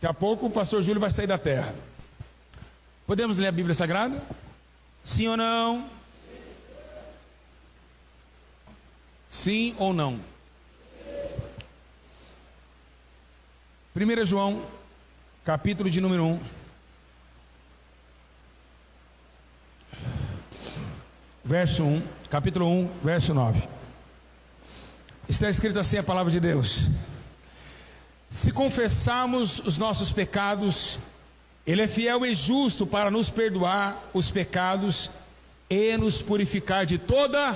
Daqui a pouco o pastor Júlio vai sair da terra. Podemos ler a Bíblia Sagrada? Sim ou não? Sim ou não? 1 João, capítulo de número 1. Verso 1, capítulo 1, verso 9. Está escrito assim a palavra de Deus: se confessarmos os nossos pecados, Ele é fiel e justo para nos perdoar os pecados e nos purificar de toda.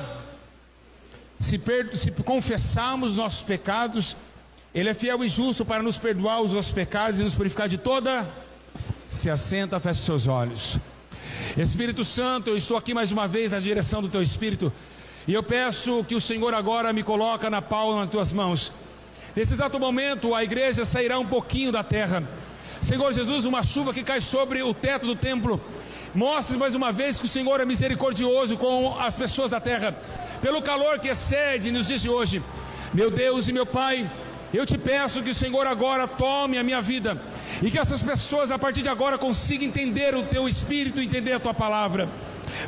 Se confessarmos os nossos pecados, Ele é fiel e justo para nos perdoar os nossos pecados e nos purificar de toda. Se assenta, feche seus olhos. Espírito Santo, eu estou aqui mais uma vez na direção do Teu Espírito, e eu peço que o Senhor agora me coloque na palma das Tuas mãos. Nesse exato momento a igreja sairá um pouquinho da terra. Senhor Jesus, uma chuva que cai sobre o teto do templo, mostre mais uma vez que o Senhor é misericordioso com as pessoas da terra, pelo calor que excede nos dias de hoje. Meu Deus e meu Pai, eu te peço que o Senhor agora tome a minha vida, e que essas pessoas a partir de agora consigam entender o Teu Espírito, entender a Tua palavra.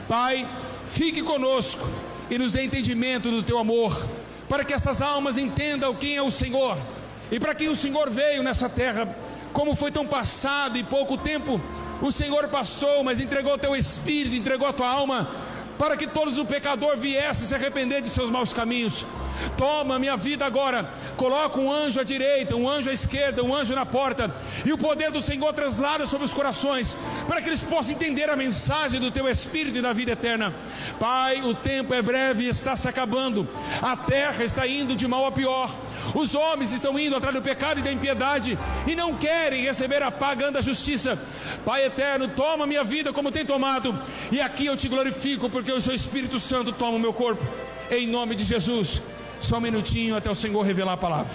Pai, fique conosco e nos dê entendimento do Teu amor, para que essas almas entendam quem é o Senhor, e para quem o Senhor veio nessa terra. Como foi tão passado e pouco tempo o Senhor passou, mas entregou o Teu Espírito, entregou a Tua alma, para que todos o pecador viesse se arrepender de seus maus caminhos. Toma minha vida agora, coloca um anjo à direita, um anjo à esquerda, um anjo na porta, e o poder do Senhor traslada sobre os corações, para que eles possam entender a mensagem do Teu Espírito e da vida eterna. Pai, o tempo é breve e está se acabando, a terra está indo de mal a pior, os homens estão indo atrás do pecado e da impiedade, e não querem receber a paga da justiça. Pai eterno, toma minha vida como tem tomado, e aqui eu te glorifico, porque o Seu Espírito Santo toma o meu corpo, em nome de Jesus. Só um minutinho até o Senhor revelar a palavra.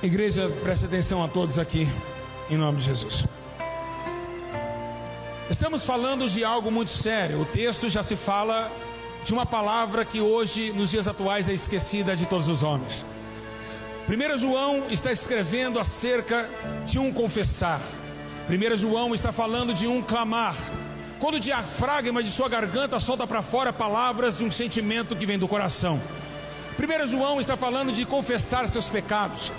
Igreja, preste atenção a todos aqui, em nome de Jesus. Estamos falando de algo muito sério. O texto já se fala de uma palavra que hoje, nos dias atuais, é esquecida de todos os homens. 1 João está escrevendo acerca de um confessar. 1 João está falando de um clamar, quando o diafragma de sua garganta solta para fora palavras de um sentimento que vem do coração. 1 João está falando de confessar seus pecados.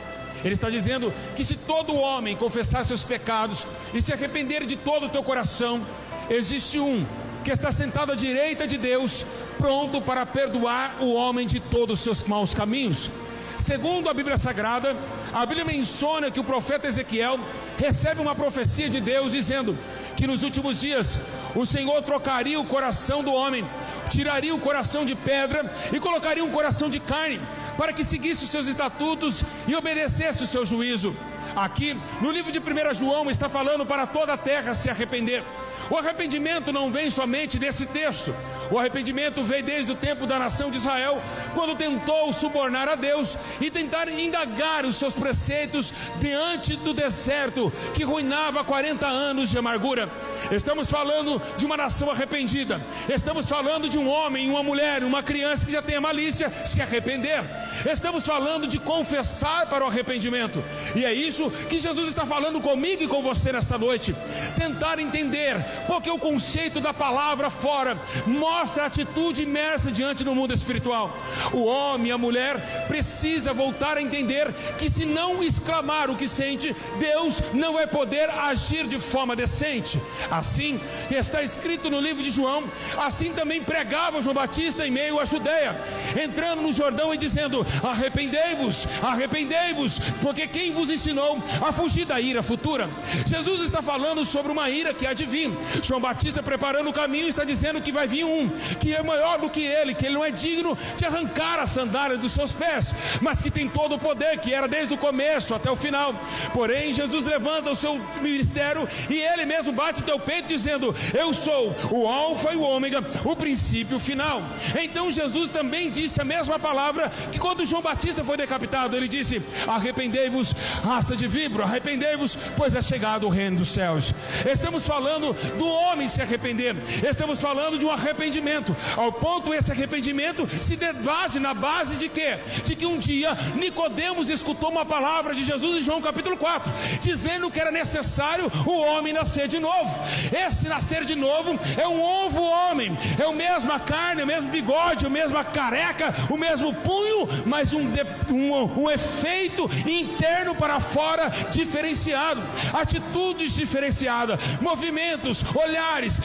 Ele está dizendo que se todo homem confessar seus pecados e se arrepender de todo o teu coração, existe um que está sentado à direita de Deus, pronto para perdoar o homem de todos os seus maus caminhos. Segundo a Bíblia Sagrada, a Bíblia menciona que o profeta Ezequiel recebe uma profecia de Deus dizendo que nos últimos dias o Senhor trocaria o coração do homem, tiraria o coração de pedra e colocaria um coração de carne, para que seguisse os seus estatutos e obedecesse o seu juízo. Aqui no livro de 1 João está falando para toda a terra se arrepender. O arrependimento não vem somente desse texto. O arrependimento veio desde o tempo da nação de Israel, quando tentou subornar a Deus e tentar indagar os seus preceitos diante do deserto que ruinava 40 anos de amargura. Estamos falando de uma nação arrependida. Estamos falando de um homem, uma mulher, uma criança que já tem a malícia se arrepender. Estamos falando de confessar para o arrependimento. E é isso que Jesus está falando comigo e com você nesta noite. Tentar entender, porque o conceito da palavra fora mostra a atitude imersa diante do mundo espiritual. O homem e a mulher precisa voltar a entender que se não exclamar o que sente, Deus não vai poder agir de forma decente. Assim está escrito no livro de João. Assim também pregava João Batista em meio à Judeia, entrando no Jordão e dizendo: arrependei-vos, arrependei-vos, porque quem vos ensinou a fugir da ira futura? Jesus está falando sobre uma ira que há de vir. João Batista preparando o caminho está dizendo que vai vir um que é maior do que ele, que ele não é digno de arrancar a sandália dos seus pés, mas que tem todo o poder, que era desde o começo até o final. Porém, Jesus levanta o seu ministério e ele mesmo bate o teu peito dizendo: eu sou o alfa e o ômega, o princípio e o final. Então Jesus também disse a mesma palavra que quando João Batista foi decapitado. Ele disse: arrependei-vos, raça de víbora, arrependei-vos, pois é chegado o reino dos céus. Estamos falando do homem se arrepender, estamos falando de um arrependimento, ao ponto esse arrependimento se debate na base de quê? De que um dia Nicodemos escutou uma palavra de Jesus em João capítulo 4, dizendo que era necessário o homem nascer de novo. Esse nascer de novo é um novo homem, é o mesmo a carne, o mesmo bigode, o mesmo a careca, o mesmo punho, mas um efeito interno para fora diferenciado, atitudes diferenciadas, movimentos, olhares,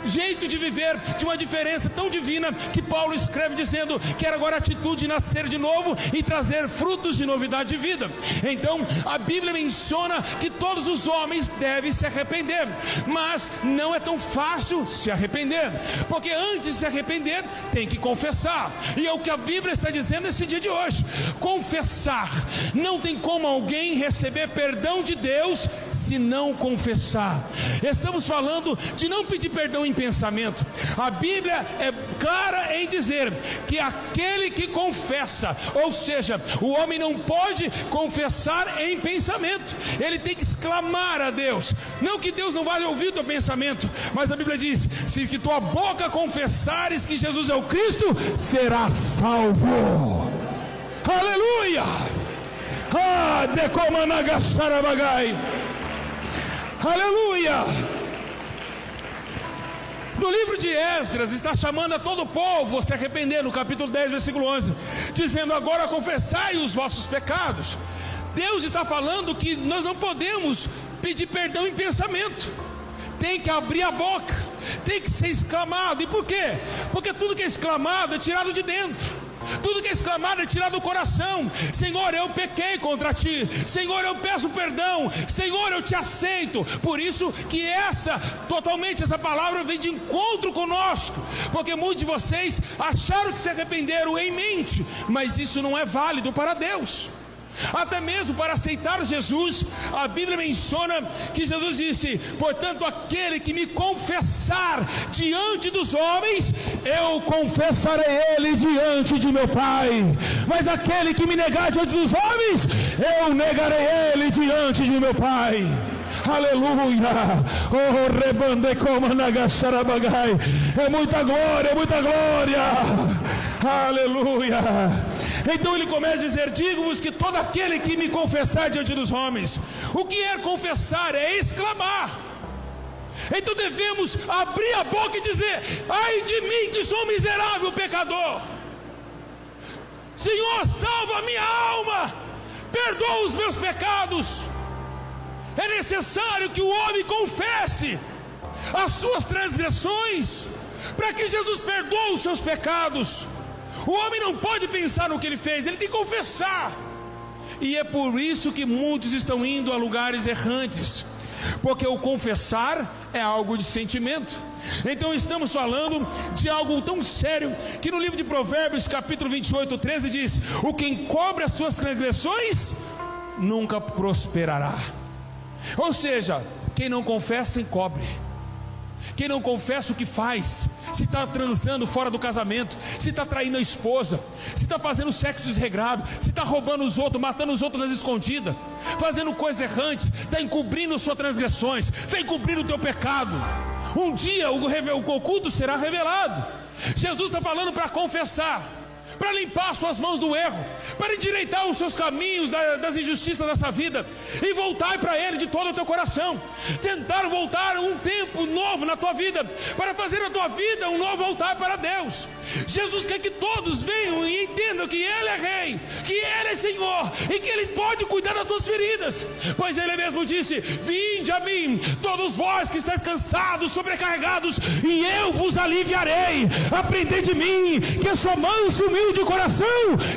jeito de viver de uma diferença tão divina que Paulo escreve dizendo que era agora a atitude de nascer de novo e trazer frutos de novidade de vida. Então a Bíblia menciona que todos os homens devem se arrepender, mas não é tão fácil se arrepender, porque antes de se arrepender tem que confessar, e é o que a Bíblia está dizendo nesse dia de hoje: confessar. Não tem como alguém receber perdão de Deus se não confessar. Estamos falando de não pedir perdão em pensamento. A Bíblia é clara em dizer que aquele que confessa, ou seja, o homem não pode confessar em pensamento, ele tem que exclamar a Deus. Não que Deus não vai ouvir o teu pensamento, mas a Bíblia diz: se que tua boca confessares que Jesus é o Cristo, serás salvo. Aleluia! Aleluia! No livro de Esdras está chamando a todo o povo a se arrepender, no capítulo 10, versículo 11, dizendo: agora confessai os vossos pecados. Deus está falando que nós não podemos pedir perdão em pensamento, tem que abrir a boca, tem que ser exclamado. E por quê? Porque tudo que é exclamado é tirado de dentro. Tudo que é exclamado é tirado do coração. Senhor, eu pequei contra ti. Senhor, eu peço perdão. Senhor, eu te aceito. Por isso que essa palavra vem de encontro conosco, porque muitos de vocês acharam que se arrependeram em mente, mas isso não é válido para Deus. Até mesmo para aceitar Jesus, a Bíblia menciona que Jesus disse: portanto, aquele que me confessar diante dos homens, eu confessarei ele diante de meu Pai. Mas aquele que me negar diante dos homens, eu negarei ele diante de meu Pai. Aleluia! Oh, rebande como nagasarabagai. É muita glória, é muita glória. Aleluia! Então ele começa a dizer: digo-vos que todo aquele que me confessar diante dos homens. O que é confessar? É exclamar. Então devemos abrir a boca e dizer: ai de mim que sou miserável pecador. Senhor, salva a minha alma, perdoa os meus pecados. É necessário que o homem confesse as suas transgressões, para que Jesus perdoe os seus pecados. O homem não pode pensar no que ele fez, ele tem que confessar. E é por isso que muitos estão indo a lugares errantes, porque o confessar é algo de sentimento. Então estamos falando de algo tão sério que no livro de Provérbios capítulo 28, 13 diz: o que encobre as tuas transgressões nunca prosperará. Ou seja, quem não confessa encobre. Quem não confessa o que faz, se está transando fora do casamento, se está traindo a esposa, se está fazendo sexo desregrado, se está roubando os outros, matando os outros nas escondidas, fazendo coisas errantes, está encobrindo suas transgressões, está encobrindo o teu pecado. Um dia o oculto será revelado. Jesus está falando para confessar, para limpar suas mãos do erro, para endireitar os seus caminhos das injustiças dessa vida, e voltar para Ele de todo o teu coração. Tentar voltar um tempo novo na tua vida, para fazer a tua vida um novo altar para Deus. Jesus quer que todos venham e entendam que Ele é Rei, que Ele é Senhor, e que Ele pode cuidar das tuas feridas, pois Ele mesmo disse: vinde a mim, todos vós que estáis cansados, sobrecarregados, e eu vos aliviarei. Aprendei de mim, que eu sou manso e humilde de coração,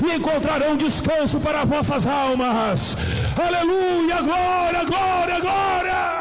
e encontrarão descanso para vossas almas. Aleluia, glória, glória, glória.